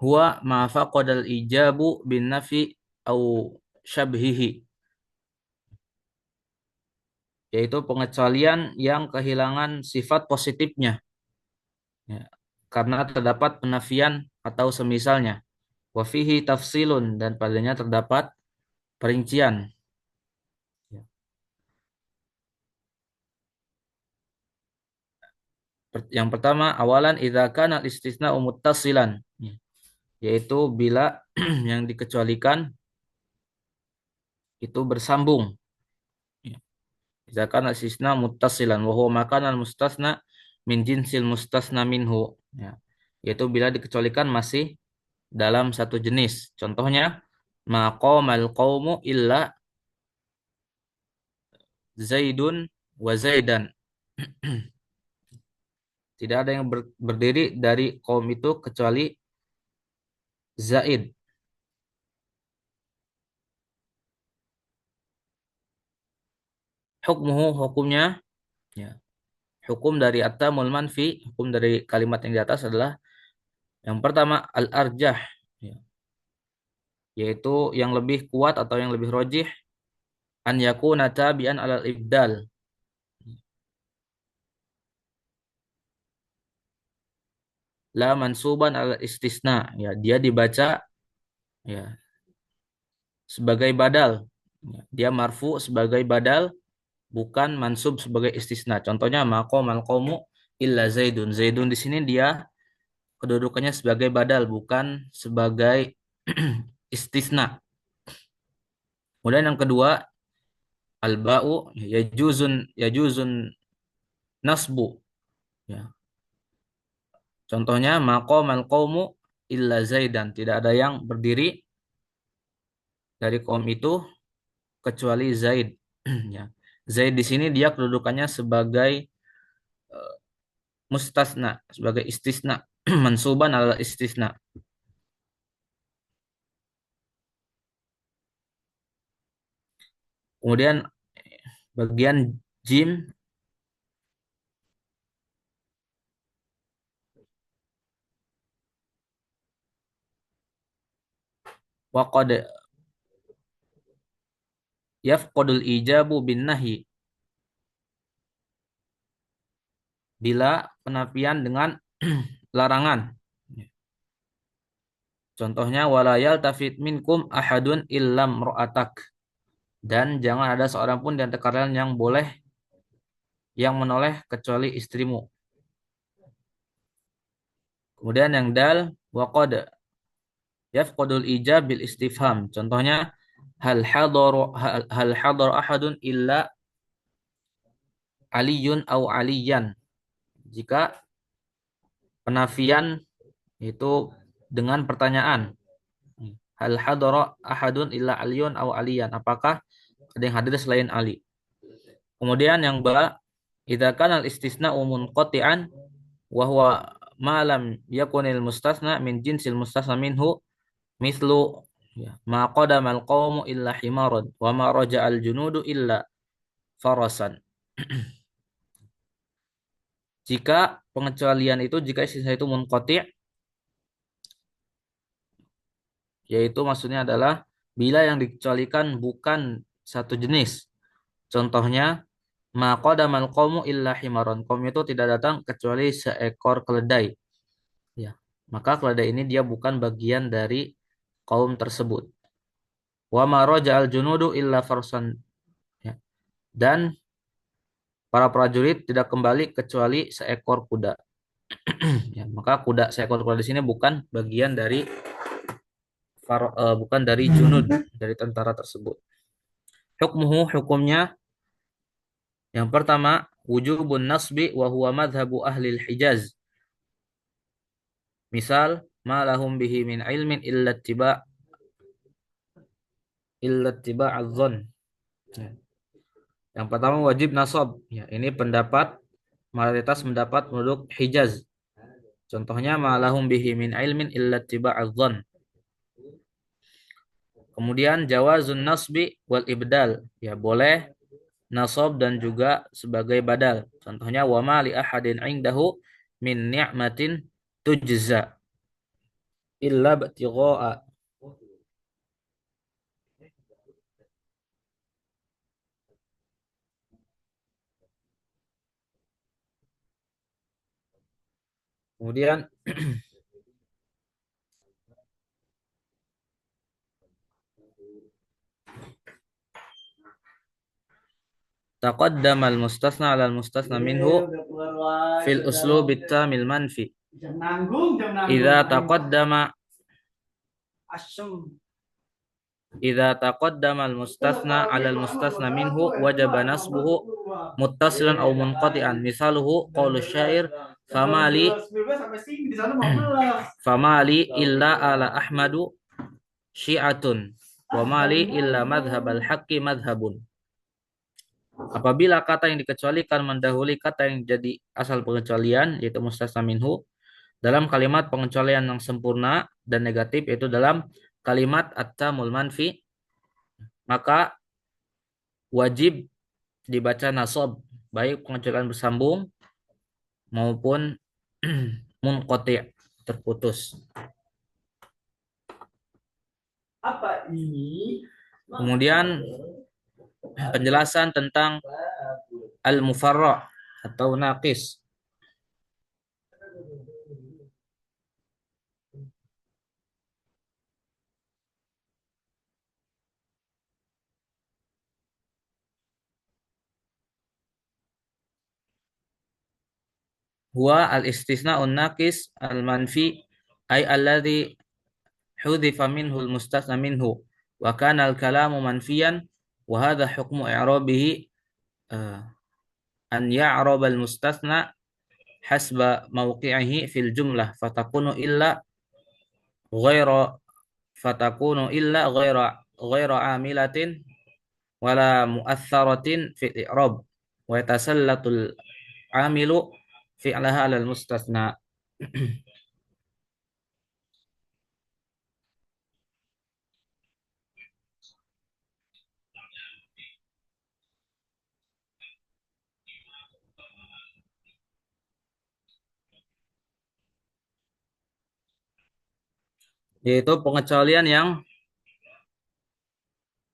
Huwa ma faqadal ijabu bin nafi au syabhihi, yaitu pengecualian yang kehilangan sifat positifnya, ya, karena terdapat penafian atau semisalnya. Wa fihi tafsilun, dan padanya terdapat perincian. Ya. Yang pertama, awalan idza kana istisna muttasilan, ya, yaitu bila yang dikecualikan itu bersambung. Ya. Idza kana istisna muttasilan wa huwa makanan mustasna min jinsil mustasna minhu. Ya. Yaitu bila dikecualikan masih dalam satu jenis. Contohnya maqamal qaumu illa Zaidun wa Zaidan. Tidak ada yang berdiri dari kaum itu kecuali Zaid. Hukmuhu hukumnya, ya. Hukum dari at-tamul manfi, hukum dari kalimat yang di atas adalah yang pertama al-arjah, ya. Yaitu yang lebih kuat atau yang lebih rojih, an yakuna tabi'an alal ibdal. La mansuban alal istisna, ya, dia dibaca, ya, sebagai badal. Ya, dia marfu sebagai badal, bukan mansub sebagai istisna. Contohnya maqamal qaumu illa Zaidun. Zaidun di sini dia kedudukannya sebagai badal, bukan sebagai istisna. Kemudian yang kedua, al-ba'u yajuzun nasbu. Ya. Contohnya maqamal qaumu illa Zaidan. Tidak ada yang berdiri dari kaum itu kecuali Zaid. Ya. Zaid di sini dia kedudukannya sebagai mustasna, sebagai istisna, mansuban adalah istisna. Kemudian bagian jim, waqad yafqadul ijabu bin nahi, bila penafian dengan larangan. Contohnya wala yaltafit minkum ahadun illam ra'atak, dan jangan ada seorang pun di antara kalian yang boleh yang menoleh kecuali istrimu. Kemudian yang dal waqad yafqadul ijab bil istifham. Contohnya hal hadar ahadun illa aliyun au aliyan. Jika penafian itu dengan pertanyaan, hal hadara ahadun illa aliyun au aliyan, apakah ada yang hadir selain Ali. Kemudian yang ba, idza kana al istisna munqati'an wa huwa ma lam yakunil mustasna min jinsil mustasna minhu mithlu, ya, ma qadama al qaumu illa himaran wa ma raja al junudu illa farasan. Jika pengecualian itu, jika istisna itu munqati', yaitu maksudnya adalah bila yang dikecualikan bukan satu jenis. Contohnya ma qadamal qaumu illa himaron. Kaum itu tidak datang kecuali seekor keledai. Ya, maka keledai ini dia bukan bagian dari kaum tersebut. Wa ma raja'al junudu illa farsan. Ya. Dan para prajurit tidak kembali kecuali seekor kuda. Ya, maka seekor kuda di sini bukan bagian dari bukan dari junud, dari tentara tersebut. Hukmuhu, hukumnya yang pertama wujubun nasbi wa huwa madhabu ahli Hijaz. Misal ma lahum bihi min ilmin illa tiba az-zon. Yang pertama wajib nasab. Ya, ini pendapat mayoritas mendapat penduduk Hijaz. Contohnya ma lahum bihi min ilmin illa tiba az-zon. Kemudian jawazun nasbi wal ibdal. Ya, boleh nasab dan juga sebagai badal. Contohnya wa ma li ahadin indahu min ni'matin tujza illa btigha'a. Kemudian taqaddama al-mustasna 'ala al-mustasna minhu fil uslub at-tamil manfi. Idza taqaddama idza taqaddama al-mustatsna 'ala al-mustatsna minhu wajaba nasbuhu muttasilan aw munqati'an. Misaluhu qaulu syair famali illa ala ahmadu syi'atun wa mali illa madhhabal haqqi madhhabun. Apabila kata yang dikecualikan mendahului kata yang jadi asal pengecualian yaitu mustasna minhu dalam kalimat pengecualian yang sempurna dan negatif yaitu dalam kalimat at-tamul manfi, maka wajib dibaca nasab baik pengecualian bersambung maupun munqati' terputus. Apa ini? Kemudian penjelasan tentang al-mufarra' atau naqis. Huwa al-istisna'un naqis al-manfi ay alladhi hudhifa minhu al-mustasna minhu wa kana al-kalamu manfiyan wa hadha hukmu i'rabihi an ya'rab al-mustasna hasba mawqi'ihi fil jumlah fatakunu illa ghaira amilatin wala mu'atharatin fil i'rab wa yatasallatul amilu fi'laha 'alal mustasna. Yaitu pengecualian yang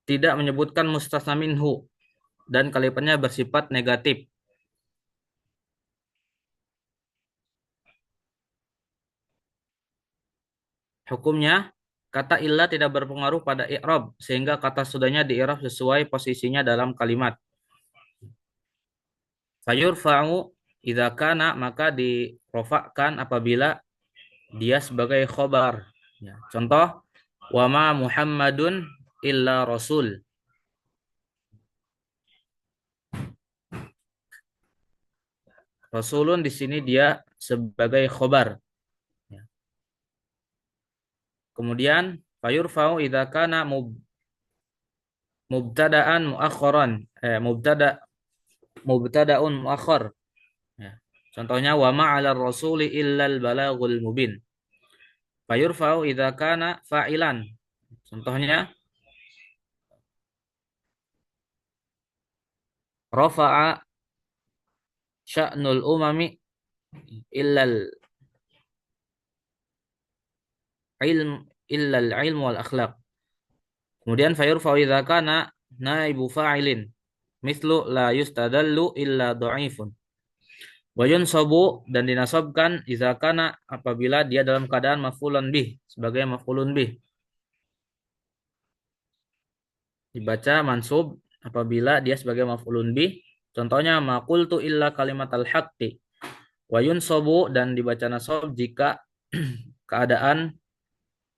tidak menyebutkan mustasna minhu dan kalimatnya bersifat negatif. Hukumnya, kata illa tidak berpengaruh pada i'rab sehingga kata sudahnya di-i'rab sesuai posisinya dalam kalimat. Fayurfa'u idza kana, maka dirofakkan apabila dia sebagai khobar. Ya, contoh, wa ma Muhammadun illa rasul. Rasulun di sini dia sebagai khobar. Ya. Kemudian fayurfa'u idza kana mubtada'an muakharan, mubtada'un muakhar. Ya. Contohnya wa ma 'alar rasuli illal balaghul mubin. Fayurfa'u idza kana fa'ilan. Contohnya rafa'a sya'nul umami illal ilm wal akhlaq. Kemudian fayurfa'u idza kana naibu fa'ilin mislu la yustadallu illa dha'ifun. Wa yunsabu, dan dinasabkan idza kana apabila dia dalam keadaan maf'ulun bih, sebagai maf'ulun bih. Dibaca mansub apabila dia sebagai maf'ulun bih. Contohnya ma qultu illa kalimatal haqqi. Wa yunsabu, dan dibaca nasab jika keadaan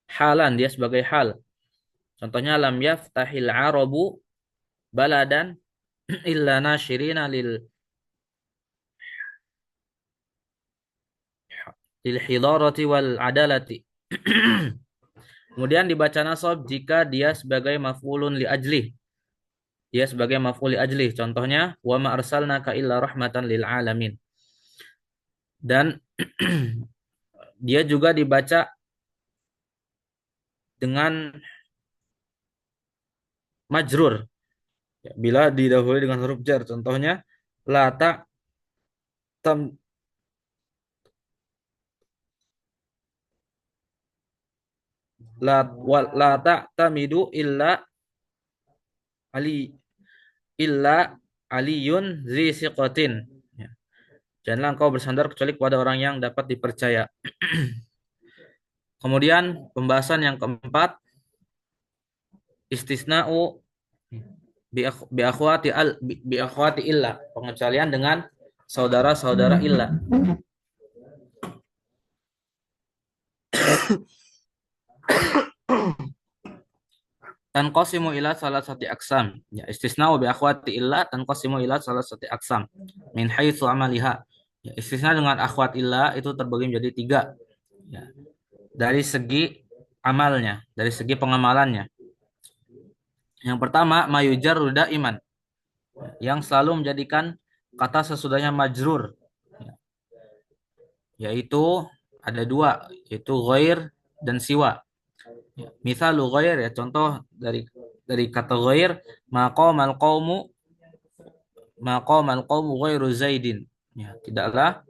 halan, dia sebagai hal. Contohnya lam yaftahil arabu baladan illa nashirina lil hidarati wal adalati. Kemudian dibaca nasab jika dia sebagai maf'ulun li ajlih. Dia sebagai maf'ul li ajlih. Contohnya wa ma arsalnaka illa rahmatan lil alamin. Dan dia juga dibaca dengan majrur bila didahului dengan huruf jar. Contohnya la ta tam la ta'tamidu illa aliyun zi siqatin. Ya. Janganlah engkau bersandar kecuali kepada orang yang dapat dipercaya. Kemudian pembahasan yang keempat, istisna'u bi akhwati illa, pengecualian dengan saudara-saudara illa. tanqasimu ila salasati aqsam. Ya, istisna wa bi akhwati illa tanqasimu ila salasati aqsam min haitsu amaliha. Ya, istisna dengan akhwat illa itu terbagi menjadi tiga. Ya, dari segi amalnya, dari segi pengamalannya. Yang pertama, mayujarru daiman, yang selalu menjadikan kata sesudahnya majrur. Ya, yaitu ada dua, yaitu ghair dan siwa. Ya, misalu ghair ya, contoh dari kata ghair, maqamal qaumu ghairu zaidin. Ya, tidaklah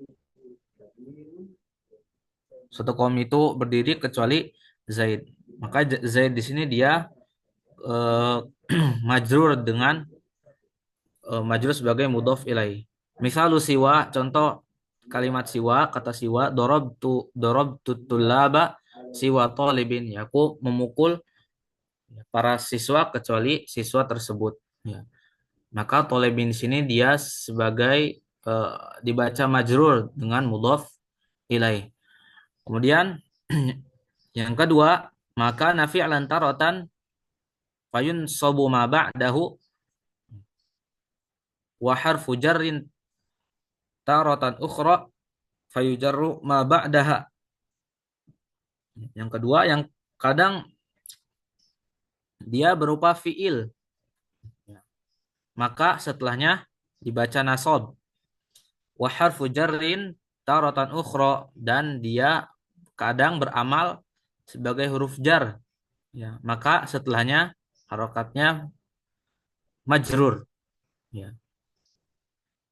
suatu kaum itu berdiri kecuali Zaid. Maka Zaid di sini dia eh, majrur dengan majrur sebagai mudhof ilaih. Misal siwa, contoh kalimat siwa, kata siwa, darabtu tullaba siwa talibin. Ya, aku memukul para siswa kecuali siswa tersebut. Ya. Maka talibin di sini dia sebagai dibaca majrur dengan mudhof ilaih. Kemudian yang kedua, maka nafi'lan taratan fayun sobu ma ba'dahu wa harfu jarrin taratan ukhra fayujarru ma ba'daha. Yang kedua, yang kadang dia berupa fi'il, maka setelahnya dibaca nasab. Wa harfu jarrin taratan ukhra, dan dia kadang beramal sebagai huruf jar. Ya, maka setelahnya harokatnya majrur. Ya.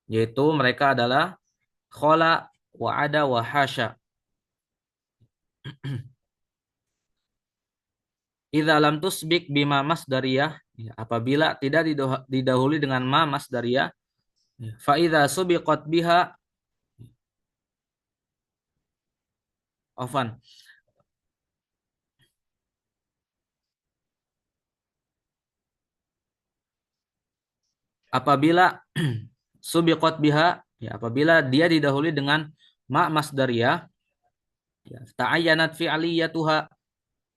Yaitu mereka adalah khola, wa ada, wa hasya. Idza lam tusbik bima masdariyah, ya, apabila tidak didahului dengan ma masdariyah, ya, fa idza subiqat biha afan. Apabila subiqat biha, ya, apabila dia didahului dengan ma masdariyah, ya, ta'ayyanat fi'liyatuha,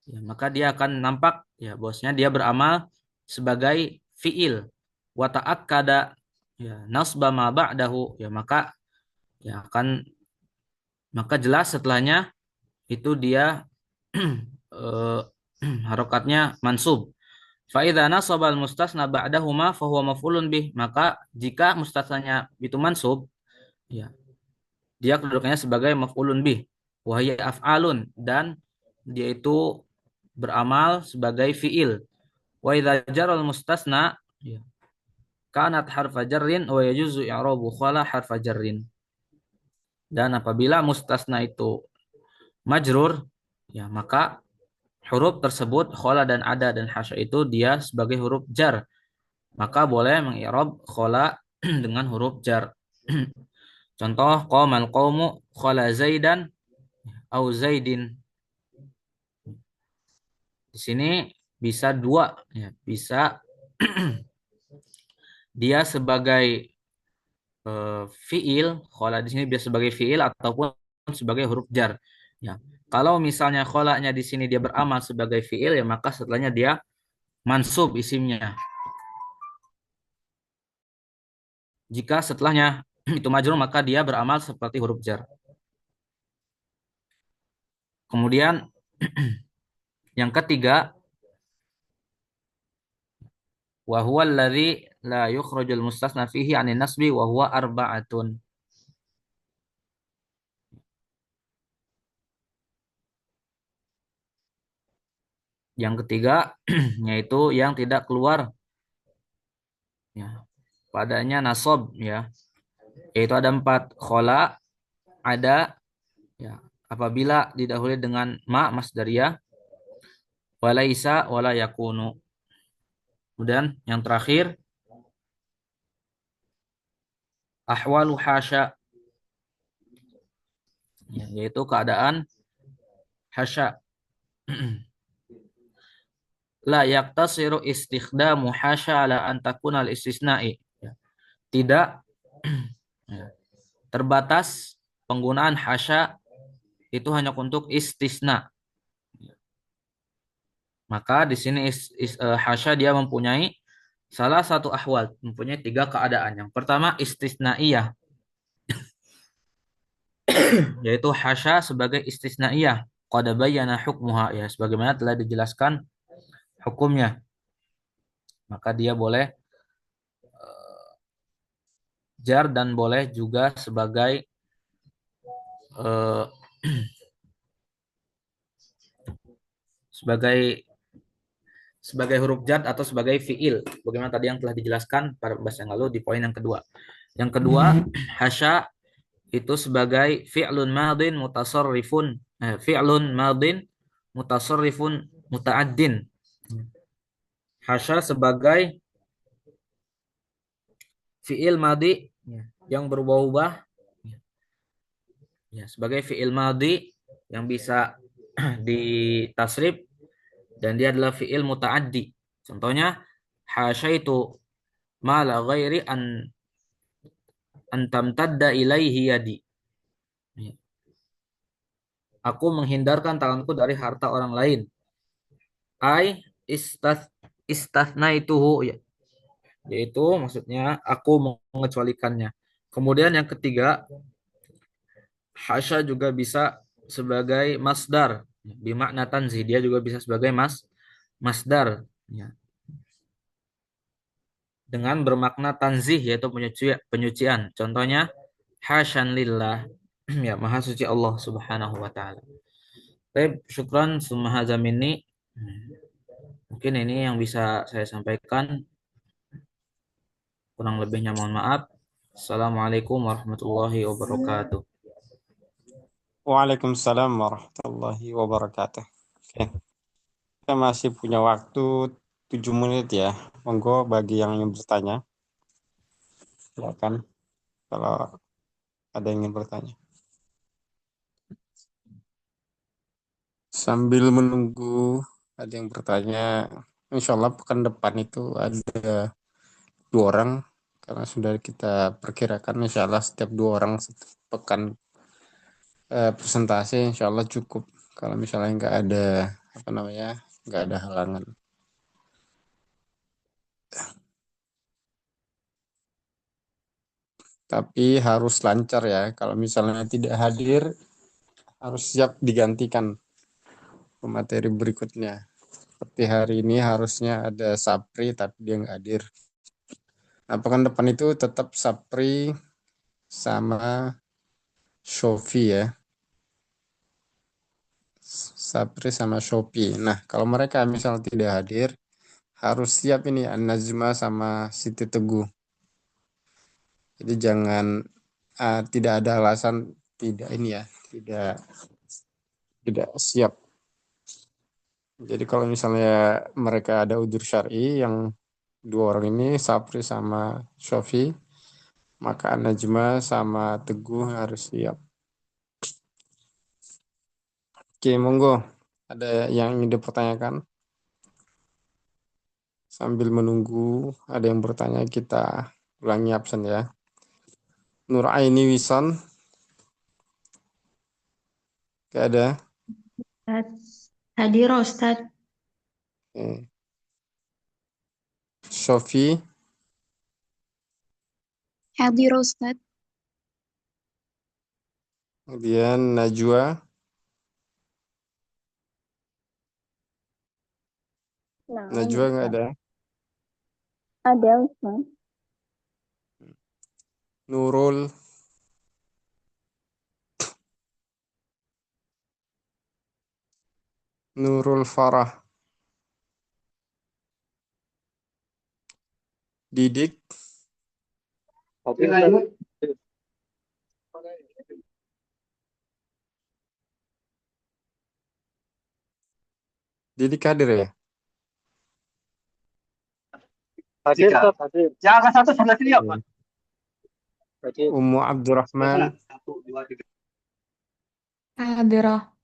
ya, maka dia akan nampak ya bosnya dia beramal sebagai fi'il. Wa ta'akkada, ya, nasba ma ba'dahu, ya, maka ya akan maka jelas setelahnya itu dia harokatnya mansub. Fa idza nasaba al mustasna ba'dahuma fa huwa maf'ulun bih, maka jika mustasnanya itu mansub, ya, dia kedudukannya sebagai maf'ulun bih. Wa hiya af'alun, dan dia itu beramal sebagai fi'il. Wa idza jarra al mustasna, ya, kanat harfa jarrin wa yajuzu i'rabu khala harfa jarrin. Dan apabila mustasna itu majrur, ya, maka huruf tersebut khola dan ada dan hasya itu dia sebagai huruf jar. Maka boleh mengi'rab khola dengan huruf jar. Contoh qamal qaumu khola zaidan au zaidin. Di sini bisa dua, ya, bisa dia sebagai fiil, khola di sini bisa sebagai fiil ataupun sebagai huruf jar. Ya. Kalau misalnya kholanya di sini dia beramal sebagai fiil, ya, maka setelahnya dia mansub isimnya. Jika setelahnya itu majrur, maka dia beramal seperti huruf jar. Kemudian yang ketiga, wa huwa alladhi la yukhrajul mustasna fihi 'anil nasbi wa huwa arba'atun. Yang ketiga yaitu yang tidak keluar, ya, padanya nasab, ya, yaitu ada 4. Khola, ada, ya, apabila didahului dengan ma masdariyah, walaisa wala yakunu. Kemudian yang terakhir ahwalu hasya, ya, yaitu keadaan hasya. La yaktasiru istikhdamu hasya ala an takuna al-istisna'i. Ya. Tidak ya, terbatas penggunaan hasya itu hanya untuk istisna. Maka di sini hasya dia mempunyai salah satu ahwal, mempunyai tiga keadaan. Yang pertama istisnaiyah, yaitu hasya sebagai istisnaiyah. Qad bayyana hukmuha, ya sebagaimana telah dijelaskan hukumnya. Maka dia boleh jar dan boleh juga eh, sebagai sebagai huruf jar atau sebagai fiil. Bagaimana tadi yang telah dijelaskan pada pembahasan yang lalu di poin yang kedua. Yang kedua, hasya itu sebagai fi'lun madin mutasarrifun, fi'lun madin mutasarrifun muta'addin. Hasya sebagai fi'il madi yang berubah-ubah, ya, sebagai fi'il madi yang bisa ditasrif dan dia adalah fi'il muta'addi. Contohnya hasya itu ma la ghairi an tamtadda ilaihi yadi. Ya. Aku menghindarkan tanganku dari harta orang lain. Ai istathnaituhu, ya, yaitu maksudnya aku mengecualikannya. Kemudian yang ketiga, hasya juga bisa sebagai masdar, bimakna tanzih, dia juga bisa sebagai masdar, ya, dengan bermakna tanzih yaitu penyucian. Contohnya hasyan lillah, ya maha suci Allah Subhanahu wa taala. Baik, syukran summa hadza minni. Mungkin ini yang bisa saya sampaikan. Kurang lebihnya mohon maaf. Assalamualaikum warahmatullahi wabarakatuh. Waalaikumsalam warahmatullahi wabarakatuh. Oke. Kita masih punya waktu 7 menit ya. Monggo bagi yang ingin bertanya. Silakan kalau ada yang ingin bertanya. Sambil menunggu ada yang bertanya, insya Allah pekan depan itu ada 2 orang, karena sudah kita perkirakan insya Allah setiap 2 orang pekan presentasi insya Allah cukup. Kalau misalnya nggak ada nggak ada halangan. Tapi harus lancar ya. Kalau misalnya tidak hadir, harus siap digantikan pemateri berikutnya. Seperti hari ini harusnya ada Sapri, tapi dia nggak hadir. Nah, pekan depan itu tetap Sapri sama Shofi ya. Sapri sama Shofi. Nah, kalau mereka misal tidak hadir, harus siap ini An-Najma sama Siti Teguh. Jadi jangan tidak ada alasan tidak ini ya, tidak siap. Jadi kalau misalnya mereka ada udzur syar'i yang 2 orang ini Sapri sama Shofi, maka Najma sama Teguh harus siap. Oke, monggo. Ada yang ingin dipertanyakan? Sambil menunggu ada yang bertanya, kita ulangi absen ya. Nur Aini Wison. Gak ada? Hadir Ustaz. Oke. Shofi. Hadir Ustaz. Kemudian Najwa. Nah, Najwa nggak ada. ada Ustaz. Nurul. Nurul Farah. Didik. Didik hadir ya? Hadir, Ustaz, hadir. Jangan satu sebelah sini, ya, Pak. Ummu Abdurrahman. Satu, dua, tiga. Hadirah.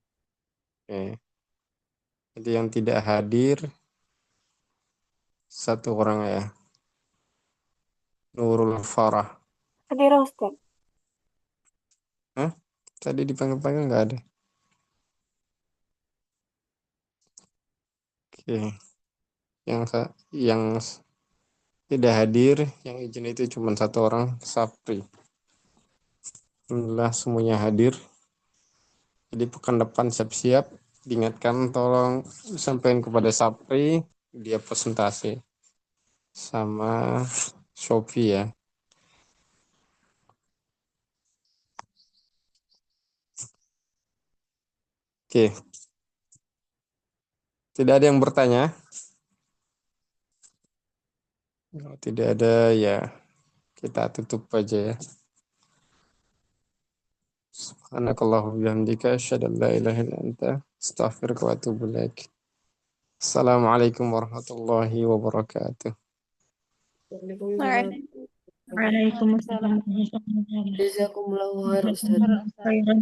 Oke. Jadi yang tidak hadir 1 orang ya. Nurul Farah. Hadir Ustaz. Hah? Tadi dipanggil-panggil nggak ada. Oke. Oke. Yang tidak hadir, yang izin itu cuma satu orang, Sapri. Alhamdulillah semuanya hadir. Jadi pekan depan siap-siap. Diingatkan tolong sampaikan kepada Sapri, dia presentasi sama Shopee ya. Oke. Tidak ada yang bertanya? Kalau tidak ada ya kita tutup aja ya. Subhanakallahumma wa bihamdika asyhadu an la ilaha illa anta astaghfiruka wa atubu ilaik. Assalamualaikum warahmatullahi wabarakatuh. Waalaikumsalam. Waalaikumsalam warahmatullahi wabarakatuh. Jazakumullahu khairan Ustaz. Khairan.